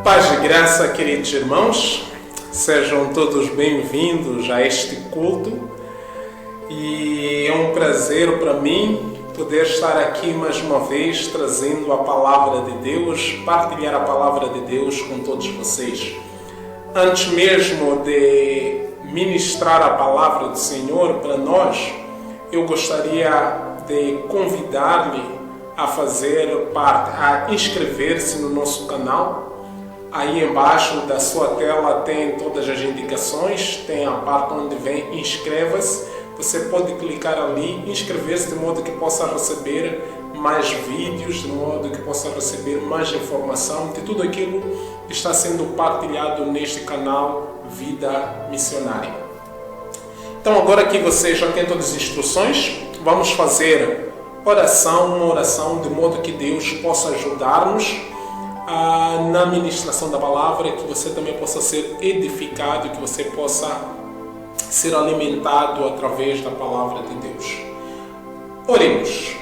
Paz e graça, queridos irmãos, sejam todos bem-vindos a este culto e é um prazer para mim poder estar aqui mais uma vez trazendo a palavra de Deus, partilhar a palavra de Deus com todos vocês. Antes mesmo de ministrar a palavra do Senhor para nós, eu gostaria de convidar-lhe a fazer parte, a inscrever-se no nosso canal. Aí embaixo da sua tela tem todas as indicações, tem a parte onde vem inscreva-se. Você pode clicar ali, inscrever-se de modo que possa receber mais vídeos, de modo que possa receber mais informação de tudo aquilo que está sendo partilhado neste canal Vida Missionária. Então agora que você já tem todas as instruções, vamos fazer uma oração de modo que Deus possa ajudar-nos na ministração da palavra, que você também possa ser edificado, que você possa ser alimentado através da palavra de Deus. Oremos.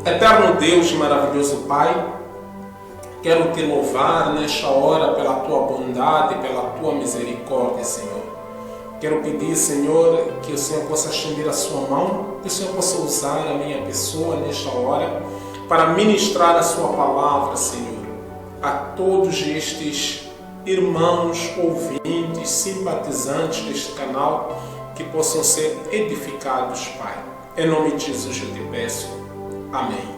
Eterno Deus e maravilhoso Pai, quero te louvar nesta hora pela tua bondade e pela tua misericórdia, Senhor. Quero pedir, Senhor, que o Senhor possa estender a sua mão, que o Senhor possa usar a minha pessoa nesta hora para ministrar a sua palavra, Senhor, a todos estes irmãos, ouvintes, simpatizantes deste canal, que possam ser edificados, Pai. Em nome de Jesus eu te peço. Amém.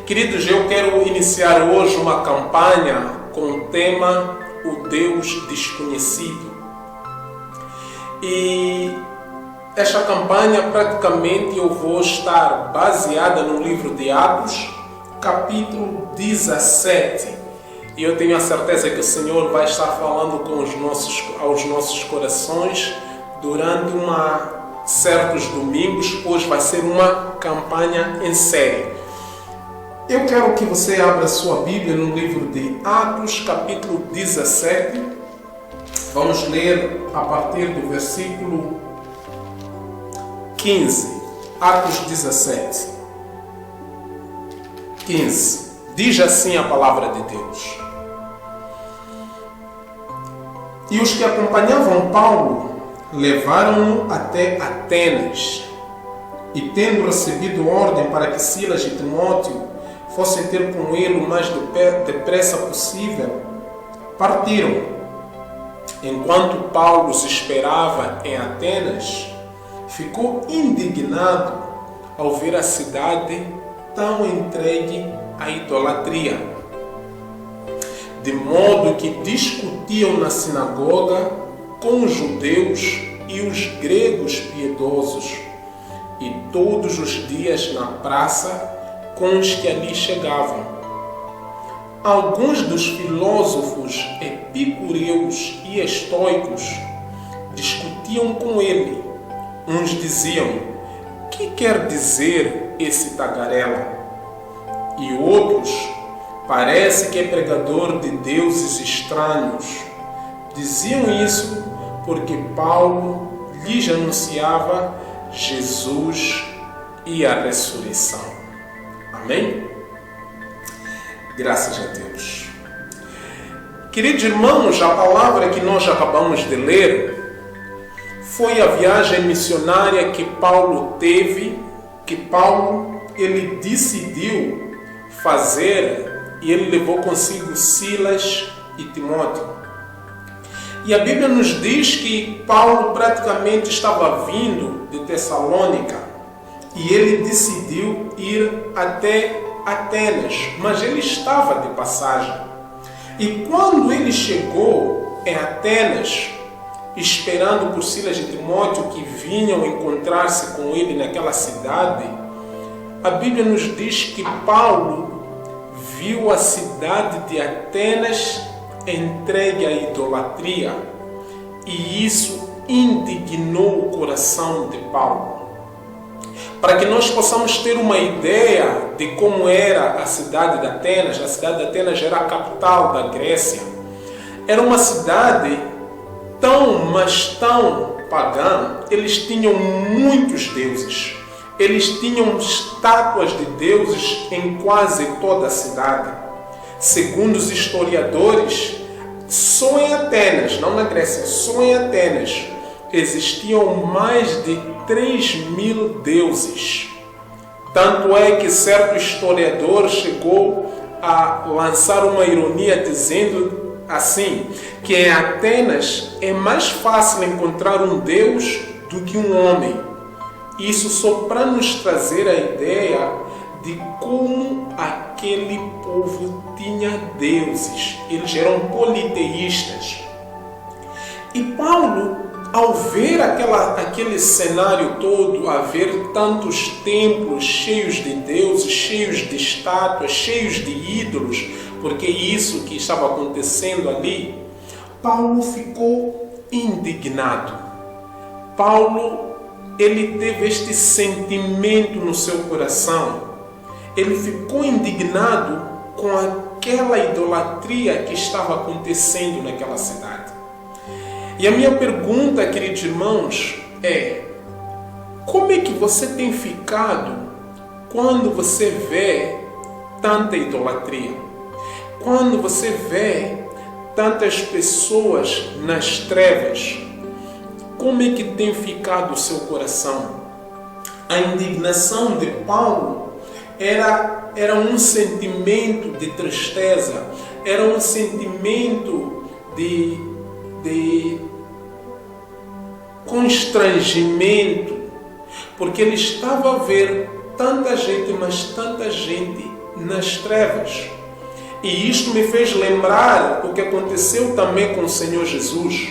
Queridos, eu quero iniciar hoje uma campanha com o tema O Deus Desconhecido. E esta campanha praticamente eu vou estar baseada no livro de Atos, capítulo 17. E eu tenho a certeza que o Senhor vai estar falando aos nossos corações durante certos domingos. Hoje vai ser uma campanha em série. Eu quero que você abra sua Bíblia no livro de Atos, capítulo 17. Vamos ler a partir do versículo 15. Atos 17. 15. Diz assim a palavra de Deus. E os que acompanhavam Paulo levaram-no até Atenas, e tendo recebido ordem para que Silas e Timóteo fossem ter com ele o mais depressa possível, partiram. Enquanto Paulo os esperava em Atenas, ficou indignado ao ver a cidade tão entregue à idolatria, de modo que discutiam na sinagoga com os judeus e os gregos piedosos, e todos os dias na praça com os que ali chegavam. Alguns dos filósofos epicureus e estoicos discutiam com ele. Uns diziam: "Que quer dizer esse tagarela?" E outros: "Parece que é pregador de deuses estranhos." Diziam isso porque Paulo lhes anunciava Jesus e a ressurreição. Amém? Graças a Deus. Queridos irmãos, a palavra que nós acabamos de ler foi a viagem missionária que Paulo teve, que Paulo ele decidiu fazer, e ele levou consigo Silas e Timóteo. E a Bíblia nos diz que Paulo praticamente estava vindo de Tessalônica e ele decidiu ir até Atenas, mas ele estava de passagem. E quando ele chegou em Atenas, esperando por Silas e Timóteo que vinham encontrar-se com ele naquela cidade, a Bíblia nos diz que Paulo viu a cidade de Atenas entregue à idolatria, e isso indignou o coração de Paulo. Para que nós possamos ter uma ideia de como era a cidade de Atenas era a capital da Grécia. Era uma cidade mas tão pagã. Eles tinham muitos deuses. Eles tinham estátuas de deuses em quase toda a cidade. Segundo os historiadores, só em Atenas, não na Grécia, só em Atenas, existiam mais de 3.000 deuses. Tanto é que certo historiador chegou a lançar uma ironia dizendo assim, que em Atenas é mais fácil encontrar um deus do que um homem. Isso só para nos trazer a ideia de como aquele povo tinha deuses. Eles eram politeístas. E Paulo, ao ver aquele cenário todo, a ver tantos templos cheios de deuses, cheios de estátuas, cheios de ídolos, porque isso que estava acontecendo ali, Paulo ficou indignado. Paulo, ele teve este sentimento no seu coração. Ele ficou indignado com aquela idolatria que estava acontecendo naquela cidade. E a minha pergunta, queridos irmãos, é: como é que você tem ficado quando você vê tanta idolatria? Quando você vê tantas pessoas nas trevas, como é que tem ficado o seu coração? A indignação de Paulo era um sentimento de tristeza, era um sentimento de constrangimento, porque ele estava a ver tanta gente, mas tanta gente nas trevas. E isto me fez lembrar o que aconteceu também com o Senhor Jesus.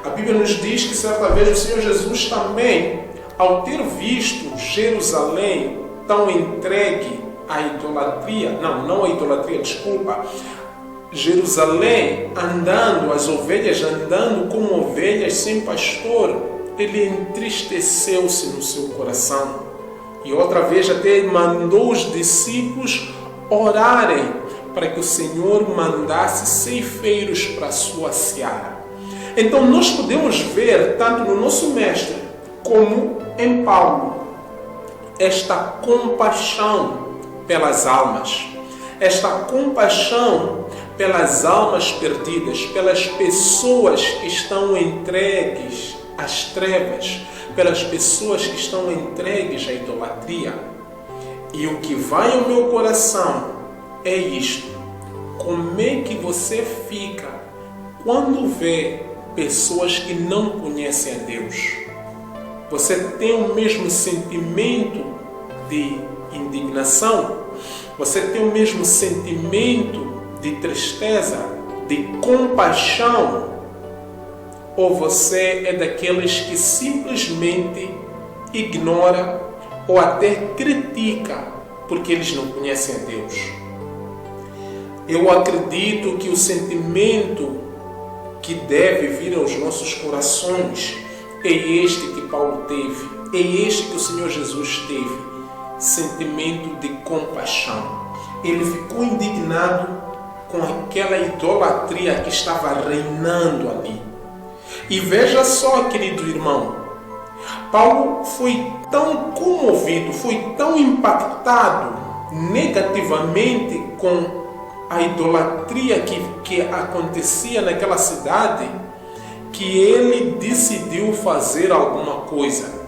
A Bíblia nos diz que certa vez o Senhor Jesus também, ao ter visto Jerusalém tão entregue à idolatria, não a idolatria, desculpa, Jerusalém andando, as ovelhas andando como ovelhas sem pastor, ele entristeceu-se no seu coração. E outra vez até mandou os discípulos orarem para que o Senhor mandasse ceifeiros para a sua seara. Então nós podemos ver, tanto no nosso mestre como em Paulo, esta compaixão pelas almas, esta compaixão pelas almas perdidas, pelas pessoas que estão entregues às trevas, pelas pessoas que estão entregues à idolatria. E o que vai ao meu coração é isto: como é que você fica quando vê pessoas que não conhecem a Deus? Você tem o mesmo sentimento de indignação? Você tem o mesmo sentimento de tristeza, de compaixão? Ou você é daqueles que simplesmente ignora ou até critica porque eles não conhecem a Deus? Eu acredito que o sentimento que deve vir aos nossos corações é este que Paulo teve, é este que o Senhor Jesus teve, sentimento de compaixão. Ele ficou indignado com aquela idolatria que estava reinando ali. E veja só, querido irmão, Paulo foi tão comovido, foi tão impactado negativamente com a idolatria que acontecia naquela cidade, que ele decidiu fazer alguma coisa.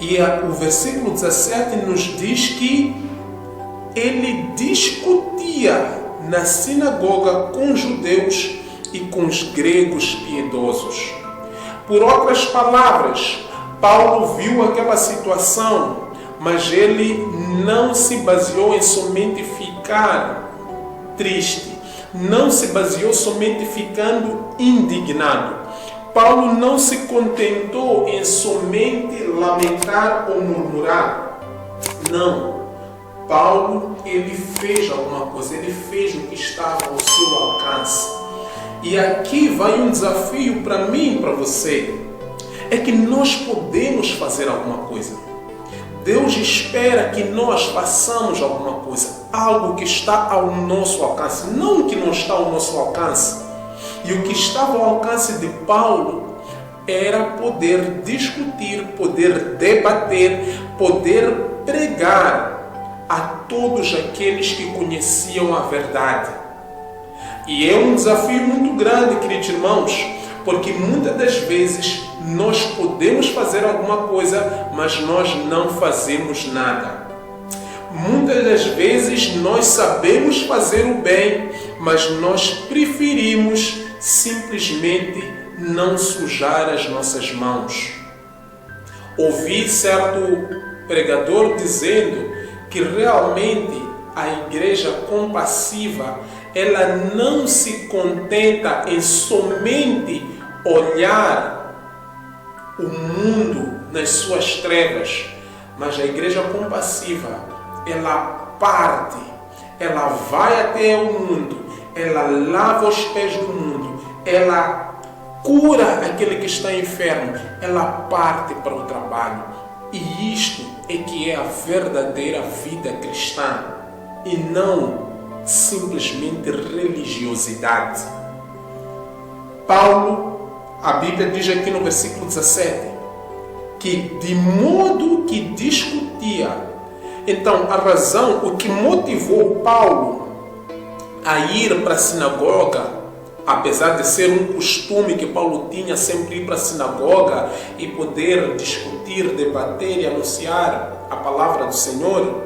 E o versículo 17 nos diz que ele discutia na sinagoga com os judeus e com os gregos piedosos. Por outras palavras, Paulo viu aquela situação, mas ele não se baseou em somente ficar triste, não se baseou somente ficando indignado. Paulo não se contentou em somente lamentar ou murmurar. Não. Paulo, ele fez alguma coisa, ele fez o que estava ao seu alcance. E aqui vai um desafio para mim e para você. É que nós podemos fazer alguma coisa. Deus espera que nós façamos alguma coisa, algo que está ao nosso alcance, não o que não está ao nosso alcance. E o que estava ao alcance de Paulo era poder discutir, poder debater, poder pregar a todos aqueles que conheciam a verdade. E é um desafio muito grande, queridos irmãos, porque muitas das vezes nós podemos fazer alguma coisa, mas nós não fazemos nada. Muitas das vezes nós sabemos fazer o bem, mas nós preferimos simplesmente não sujar as nossas mãos. Ouvi certo pregador dizendo que realmente a igreja compassiva, ela não se contenta em somente olhar o mundo nas suas trevas, mas a igreja compassiva, ela parte, ela vai até o mundo, ela lava os pés do mundo, ela cura aquele que está enfermo, ela parte para o trabalho. E isto é que é a verdadeira vida cristã e não simplesmente religiosidade. Paulo, a Bíblia diz aqui no versículo 17, que de modo que discutia. Então, a razão, o que motivou Paulo a ir para a sinagoga, apesar de ser um costume que Paulo tinha sempre ir para a sinagoga e poder discutir, debater e anunciar a palavra do Senhor,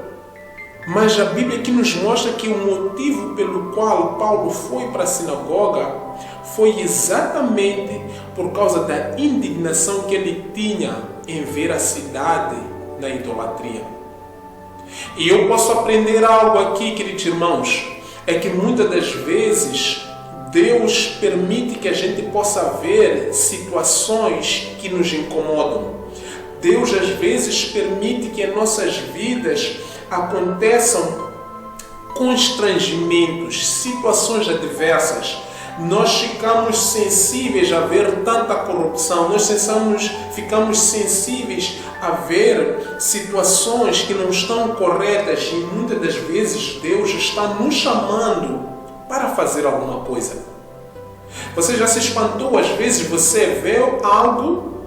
mas a Bíblia aqui nos mostra que o motivo pelo qual Paulo foi para a sinagoga foi exatamente por causa da indignação que ele tinha em ver a cidade na idolatria. E eu posso aprender algo aqui, queridos irmãos, é que muitas das vezes Deus permite que a gente possa ver situações que nos incomodam. Deus às vezes permite que em nossas vidas aconteçam constrangimentos, situações adversas. Nós ficamos sensíveis a ver tanta corrupção, nós ficamos sensíveis a ver situações que não estão corretas e muitas das vezes Deus está nos chamando para fazer alguma coisa. Você já se espantou? Às vezes você vê algo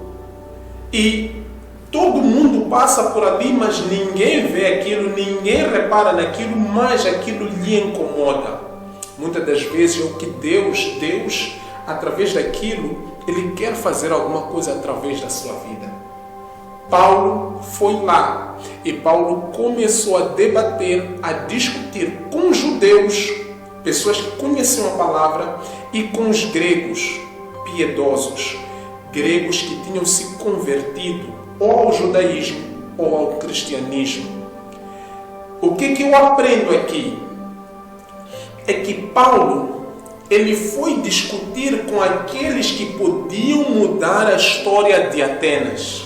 e todo mundo passa por ali, mas ninguém vê aquilo, ninguém repara naquilo, mas aquilo lhe incomoda. Muitas das vezes é o que Deus, através daquilo, Ele quer fazer alguma coisa através da sua vida. Paulo foi lá e Paulo começou a debater, a discutir com judeus, pessoas que conheciam a palavra, e com os gregos piedosos, gregos que tinham se convertido ou ao judaísmo ou ao cristianismo. O que eu aprendo aqui? É que Paulo, ele foi discutir com aqueles que podiam mudar a história de Atenas.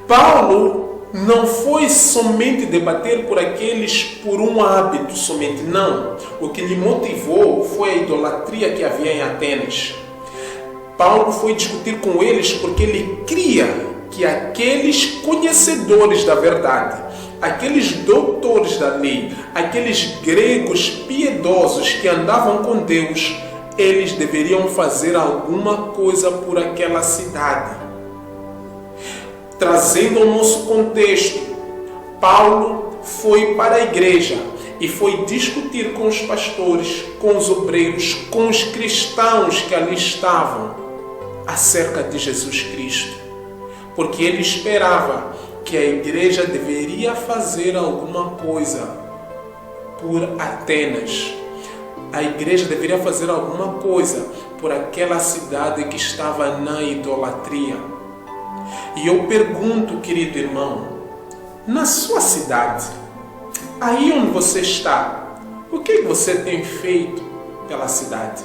Paulo não foi somente debater por aqueles por um hábito somente, não. O que lhe motivou foi a idolatria que havia em Atenas. Paulo foi discutir com eles porque ele cria que aqueles conhecedores da verdade, aqueles doutores da lei, aqueles gregos piedosos que andavam com Deus, eles deveriam fazer alguma coisa por aquela cidade. Trazendo ao nosso contexto, Paulo foi para a igreja e foi discutir com os pastores, com os obreiros, com os cristãos que ali estavam acerca de Jesus Cristo, porque ele esperava que a igreja deveria fazer alguma coisa por Atenas. A igreja deveria fazer alguma coisa por aquela cidade que estava na idolatria. E eu pergunto, querido irmão, na sua cidade, aí onde você está, o que você tem feito pela cidade?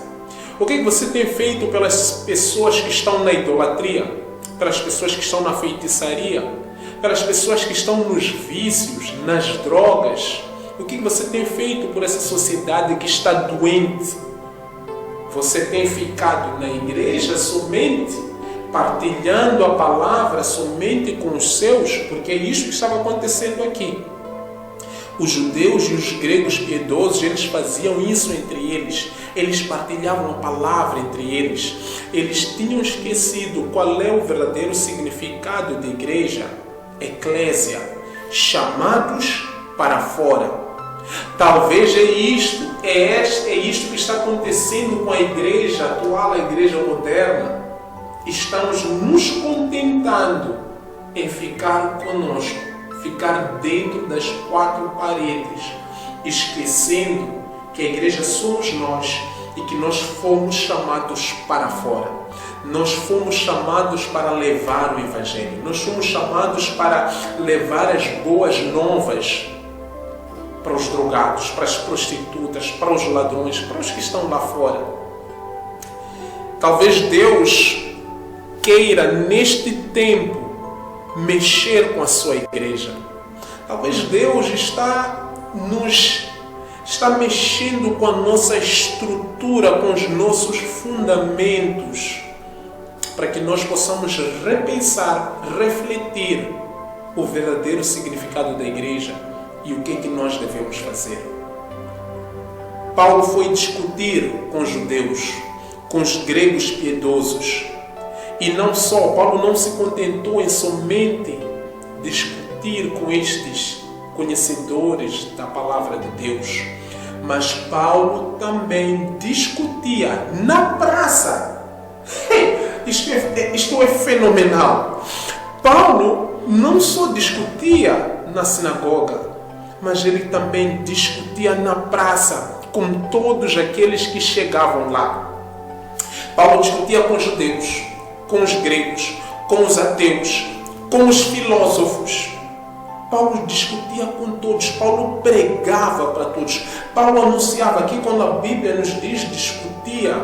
O que você tem feito pelas pessoas que estão na idolatria? Pelas pessoas que estão na feitiçaria? Pelas pessoas que estão nos vícios, nas drogas? O que você tem feito por essa sociedade que está doente? Você tem ficado na igreja somente, partilhando a palavra somente com os seus? Porque é isso que estava acontecendo aqui. Os judeus e os gregos piedosos, eles faziam isso entre eles. Eles partilhavam a palavra entre eles. Eles tinham esquecido qual é o verdadeiro significado de igreja. Eclésia, chamados para fora. Talvez é isto que está acontecendo com a igreja atual, a igreja moderna. Estamos nos contentando em ficar conosco, ficar dentro das quatro paredes, esquecendo que a igreja somos nós e que nós fomos chamados para fora. Nós fomos chamados para levar o Evangelho. Nós fomos chamados para levar as boas novas para os drogados, para as prostitutas, para os ladrões, para os que estão lá fora. Talvez Deus queira, neste tempo, mexer com a sua igreja. Talvez Deus está mexendo com a nossa estrutura, com os nossos fundamentos, para que nós possamos repensar, refletir o verdadeiro significado da igreja e o que é que nós devemos fazer. Paulo foi discutir com os judeus, com os gregos piedosos. E não só, Paulo não se contentou em somente discutir com estes conhecedores da palavra de Deus, mas Paulo também discutia na praça. Isto é fenomenal. Paulo não só discutia na sinagoga, mas ele também discutia na praça com todos aqueles que chegavam lá. Paulo discutia com os judeus, com os gregos, com os ateus, com os filósofos. Paulo discutia com todos, Paulo pregava para todos. Paulo anunciava aqui, quando a Bíblia nos diz discutia,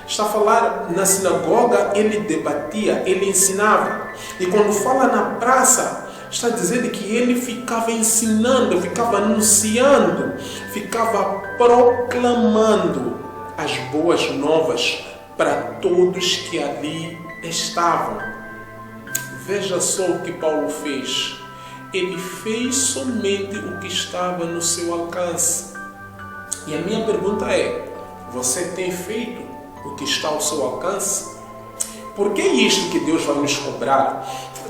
está a falar na sinagoga, ele debatia, ele ensinava. E quando fala na praça, está dizendo que ele ficava ensinando, ficava anunciando, ficava proclamando as boas novas para todos que ali estavam. Veja só o que Paulo fez. Ele fez somente o que estava no seu alcance. E a minha pergunta é: você tem feito o que está ao seu alcance? Por que é isto que Deus vai nos cobrar?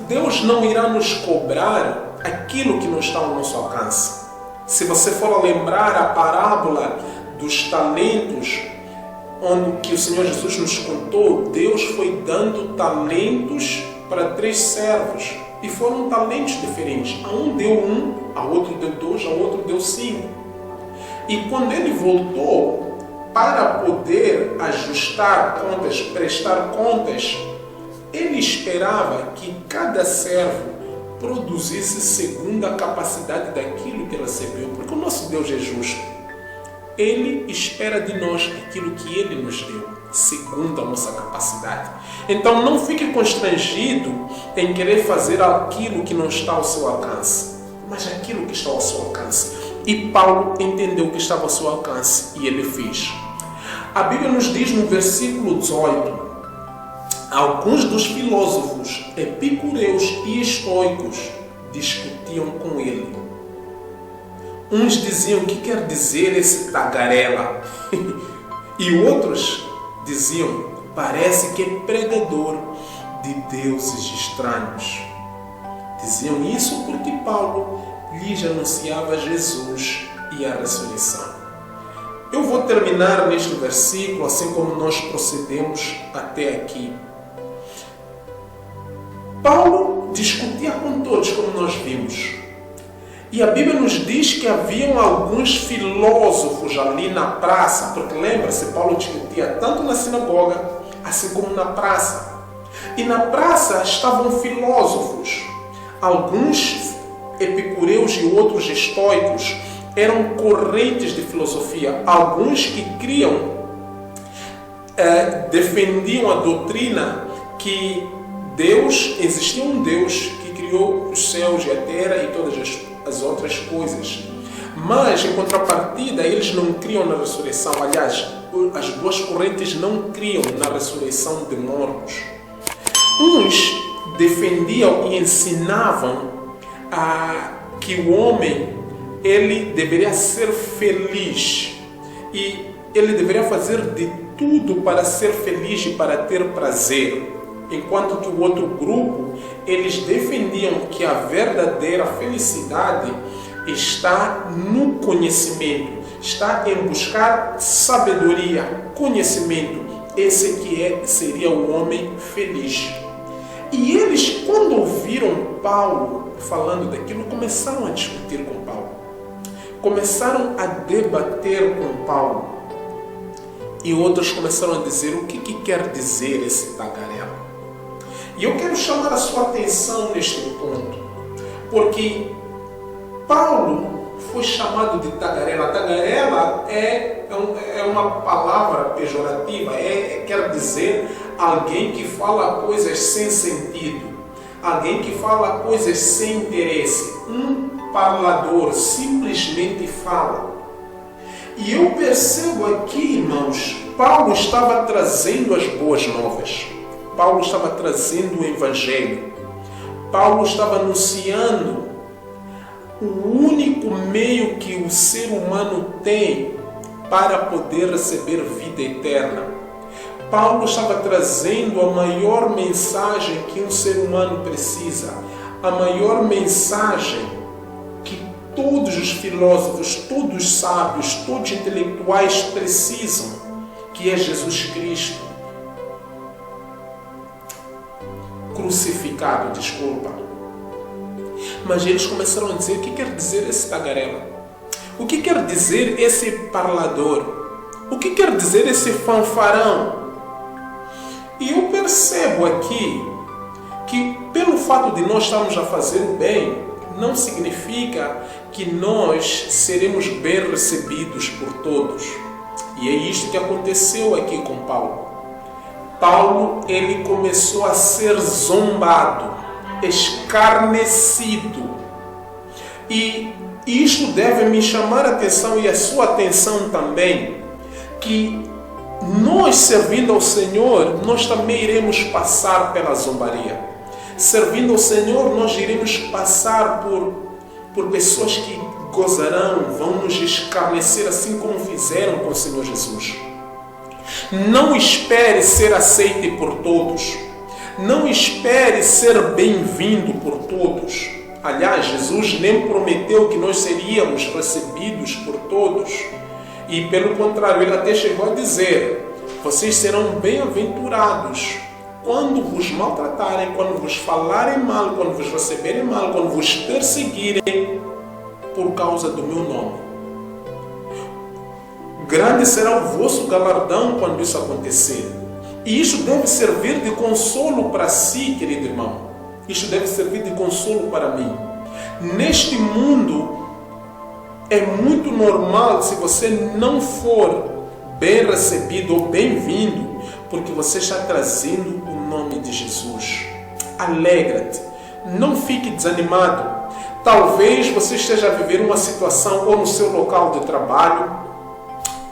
Deus não irá nos cobrar aquilo que não está ao nosso alcance. Se você for a lembrar a parábola dos talentos, onde que o Senhor Jesus nos contou, Deus foi dando talentos para 3 servos. E foram talentos diferentes. A um deu 1, a outro deu 2, a outro deu 5. E quando ele voltou para poder ajustar contas, prestar contas, ele esperava que cada servo produzisse segundo a capacidade daquilo que recebeu. Porque o nosso Deus é justo. Ele espera de nós aquilo que Ele nos deu, segundo a nossa capacidade. Então não fique constrangido em querer fazer aquilo que não está ao seu alcance, mas aquilo que está ao seu alcance. E Paulo entendeu que estava ao seu alcance e ele fez. A Bíblia nos diz no versículo 18, alguns dos filósofos epicureus e estoicos discutiam com ele. Uns diziam: o que quer dizer esse tagarela? E outros diziam: parece que é pregador de deuses estranhos. Diziam isso porque Paulo lhes anunciava Jesus e a ressurreição. Eu vou terminar neste versículo, assim como nós procedemos até aqui. Paulo discutia com todos, como nós vimos. E a Bíblia nos diz que haviam alguns filósofos ali na praça, porque lembra-se, Paulo discutia tanto na sinagoga, assim como na praça. E na praça estavam filósofos, alguns epicureus e outros estoicos, eram correntes de filosofia, alguns que defendiam a doutrina que existia um Deus que criou os céus e a terra e todas as outras coisas. Mas, em contrapartida, eles não criam na ressurreição. Aliás, as duas correntes não criam na ressurreição de mortos. Uns defendiam e ensinavam que o homem ele deveria ser feliz e ele deveria fazer de tudo para ser feliz e para ter prazer. Enquanto que o outro grupo, eles defendiam que a verdadeira felicidade está no conhecimento, está em buscar sabedoria, conhecimento. Esse que seria o homem feliz. E eles, quando ouviram Paulo falando daquilo, começaram a discutir com Paulo. Começaram a debater com Paulo. E outros começaram a dizer o que quer dizer esse tagarela. E eu quero chamar a sua atenção neste ponto. Porque Paulo foi chamado de tagarela. Tagarela é uma palavra pejorativa, quer dizer alguém que fala coisas sem sentido, alguém que fala coisas sem interesse. Um falador simplesmente fala. E eu percebo aqui, irmãos, Paulo estava trazendo as boas novas. Paulo estava trazendo o Evangelho. Paulo estava anunciando o único meio que o ser humano tem para poder receber vida eterna. Paulo estava trazendo a maior mensagem que um ser humano precisa, a maior mensagem que todos os filósofos, todos os sábios, todos os intelectuais precisam, que é Jesus Cristo crucificado, Mas eles começaram a dizer: o que quer dizer esse tagarela? O que quer dizer esse parlador? O que quer dizer esse fanfarão? E eu percebo aqui que pelo fato de nós estarmos a fazer o bem, não significa que nós seremos bem recebidos por todos. E é isto que aconteceu aqui com Paulo. Paulo, ele começou a ser zombado, escarnecido. E isto deve me chamar a atenção e a sua atenção também, que nós, servindo ao Senhor, nós também iremos passar pela zombaria. Servindo ao Senhor, nós iremos passar por pessoas que gozarão, vão nos escarnecer, assim como fizeram com o Senhor Jesus. Não espere ser aceite por todos. Não espere ser bem-vindo por todos. Aliás, Jesus nem prometeu que nós seríamos recebidos por todos. E pelo contrário, ele até chegou a dizer: vocês serão bem-aventurados quando vos maltratarem, quando vos falarem mal, quando vos receberem mal, quando vos perseguirem por causa do meu nome. Grande será o vosso galardão quando isso acontecer. E isso deve servir de consolo para si, querido irmão. Isso deve servir de consolo para mim. Neste mundo, é muito normal se você não for bem recebido ou bem-vindo, porque você está trazendo o nome de Jesus. Alegra-te. Não fique desanimado. Talvez você esteja a viver uma situação ou no seu local de trabalho,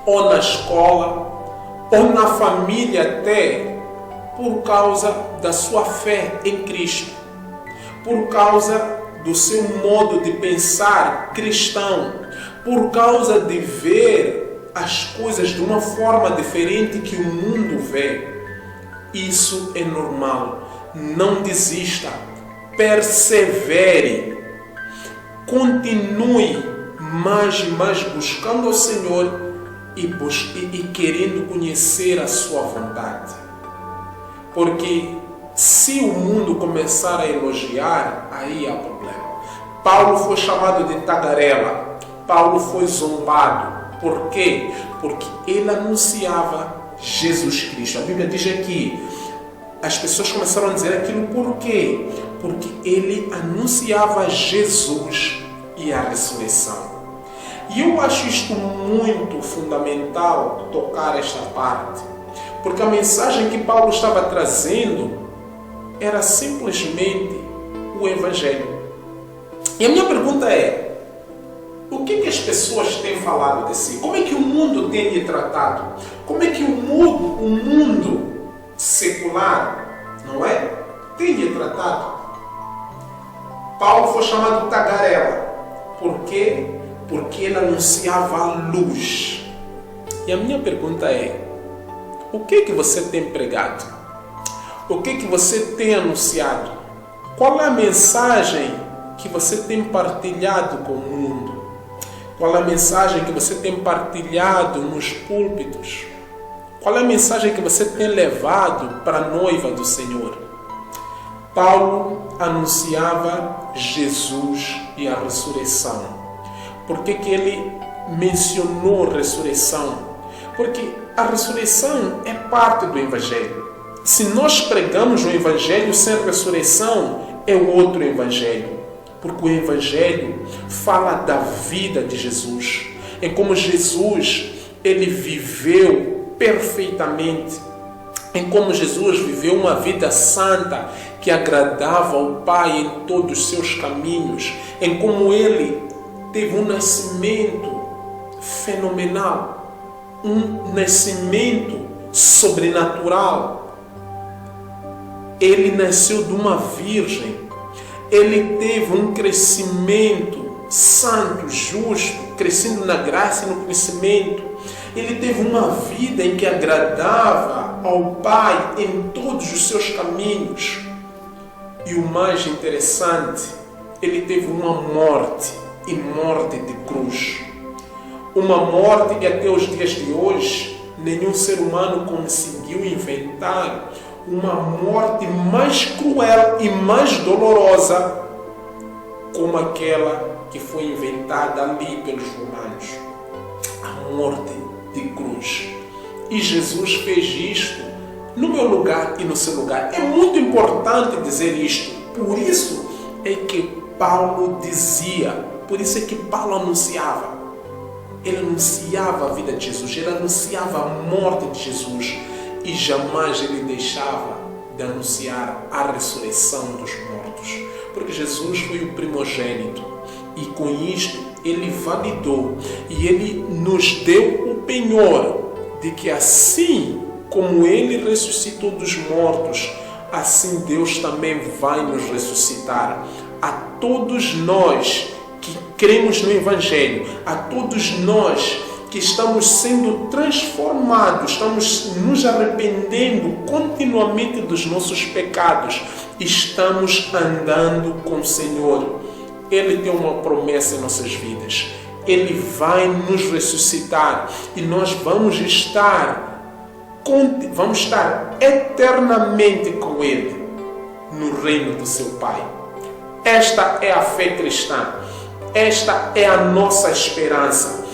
ou na escola, ou na família até, por causa da sua fé em Cristo, por causa do seu modo de pensar cristão, por causa de ver as coisas de uma forma diferente que o mundo vê. Isso é normal. Não desista. Persevere. Continue mais e mais buscando ao Senhor e querendo conhecer a sua vontade. Porque se o mundo começar a elogiar, aí há problema. Paulo foi chamado de tagarela. Paulo foi zombado. Por quê? Porque ele anunciava Jesus Cristo. A Bíblia diz aqui, as pessoas começaram a dizer aquilo por quê? Porque ele anunciava Jesus e a ressurreição. E eu acho isto muito fundamental, tocar esta parte, porque a mensagem que Paulo estava trazendo era simplesmente o Evangelho. E a minha pergunta é: o que as pessoas têm falado de si? Como é que o mundo tem lhe tratado? Como é que o mundo secular, não é, tem lhe tratado? Paulo foi chamado de tagarela. Por quê? Porque ele anunciava a luz. E a minha pergunta é: o que você tem pregado? O que você tem anunciado? Qual é a mensagem que você tem partilhado com o mundo? Qual é a mensagem que você tem partilhado nos púlpitos? Qual é a mensagem que você tem levado para a noiva do Senhor? Paulo anunciava Jesus e a ressurreição. Por que ele mencionou ressurreição? Porque a ressurreição é parte do Evangelho. Se nós pregamos o Evangelho sem ressurreição, é outro Evangelho. Porque o Evangelho fala da vida de Jesus. É como Jesus, ele viveu perfeitamente. É como Jesus viveu uma vida santa que agradava ao Pai em todos os seus caminhos. É como ele teve um nascimento fenomenal, um nascimento sobrenatural. Ele nasceu de uma virgem. Ele teve um crescimento santo, justo, crescendo na graça e no conhecimento. Ele teve uma vida em que agradava ao Pai em todos os seus caminhos. E o mais interessante, ele teve uma morte, e morte de cruz. Uma morte que até os dias de hoje nenhum ser humano conseguiu inventar uma morte mais cruel e mais dolorosa como aquela que foi inventada ali pelos romanos. A morte de cruz. E Jesus fez isto no meu lugar e no seu lugar. É muito importante dizer isto. Por isso é que Paulo dizia, por isso é que Paulo anunciava. Ele anunciava a vida de Jesus, ele anunciava a morte de Jesus e jamais ele deixava de anunciar a ressurreição dos mortos. Porque Jesus foi o primogênito e com isto ele validou e ele nos deu o penhor de que assim como ele ressuscitou dos mortos, assim Deus também vai nos ressuscitar. A todos nós que cremos no Evangelho, a todos nós que estamos sendo transformados, estamos nos arrependendo continuamente dos nossos pecados, estamos andando com o Senhor. Ele tem uma promessa em nossas vidas. Ele vai nos ressuscitar e nós vamos estar eternamente com Ele no reino do seu Pai. Esta é a fé cristã. Esta é a nossa esperança.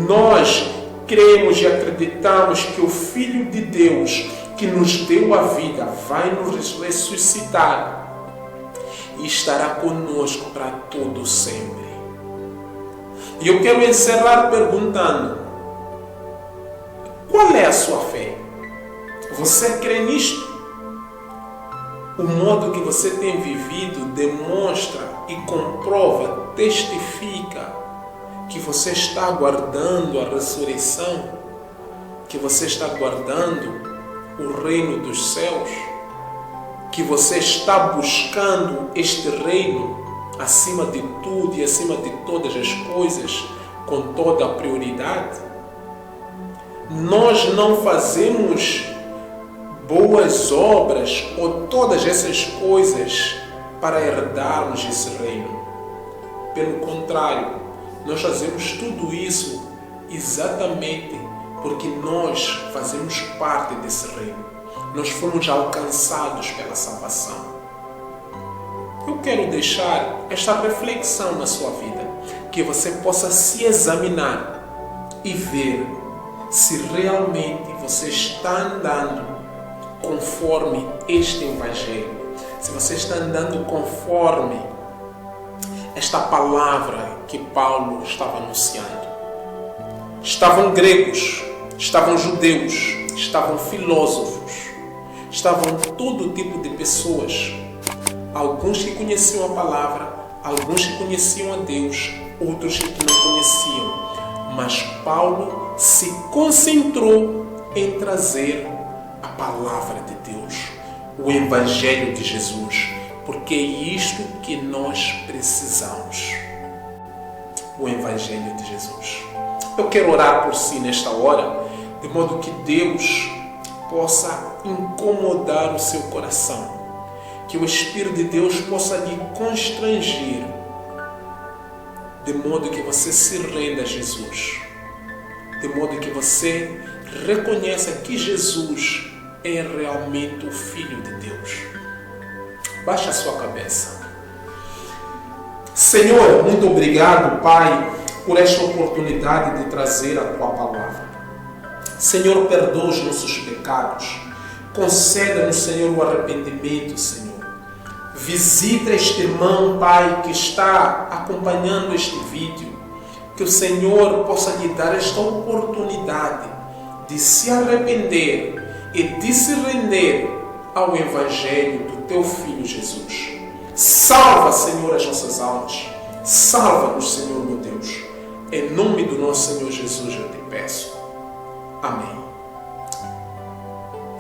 Nós cremos e acreditamos que o Filho de Deus, que nos deu a vida, vai nos ressuscitar e estará conosco para todo sempre. E eu quero encerrar perguntando: qual é a sua fé? Você crê nisto? O modo que você tem vivido demonstra e comprova, testifica que você está aguardando a ressurreição, que você está aguardando o reino dos céus, que você está buscando este reino acima de tudo e acima de todas as coisas, com toda a prioridade. Nós não fazemos boas obras ou todas essas coisas para herdarmos esse reino. Pelo contrário, nós fazemos tudo isso exatamente porque nós fazemos parte desse reino. Nós fomos alcançados pela salvação. Eu quero deixar esta reflexão na sua vida, que você possa se examinar e ver se realmente você está andando conforme este Evangelho, se você está andando conforme esta palavra que Paulo estava anunciando. Estavam gregos, estavam judeus, estavam filósofos, estavam todo tipo de pessoas. Alguns que conheciam a palavra, alguns que conheciam a Deus, outros que não conheciam. Mas Paulo se concentrou em trazer a palavra de Deus, o Evangelho de Jesus, porque é isto que nós precisamos. O Evangelho de Jesus. Eu quero orar por si nesta hora, de modo que Deus possa incomodar o seu coração, que o Espírito de Deus possa lhe constranger, de modo que você se renda a Jesus, de modo que você reconheça que Jesus é realmente o Filho de Deus. Baixe a sua cabeça. Senhor, muito obrigado, Pai, por esta oportunidade de trazer a Tua palavra. Senhor, perdoa os nossos pecados. Conceda-nos, Senhor, o arrependimento, Senhor. Visita este irmão, Pai, que está acompanhando este vídeo. Que o Senhor possa lhe dar esta oportunidade de se arrepender e de se render ao Evangelho do Teu Filho Jesus. Salva, Senhor, as nossas almas. Salva-nos, Senhor, meu Deus. Em nome do nosso Senhor Jesus eu te peço. Amém.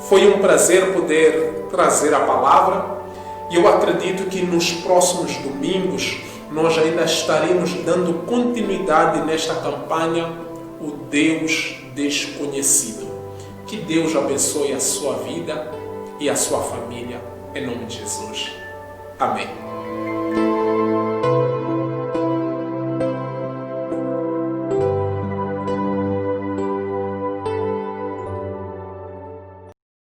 Foi um prazer poder trazer a palavra e eu acredito que nos próximos domingos nós ainda estaremos dando continuidade nesta campanha, o Deus Desconhecido. Que Deus abençoe a sua vida e a sua família, em nome de Jesus. Amém.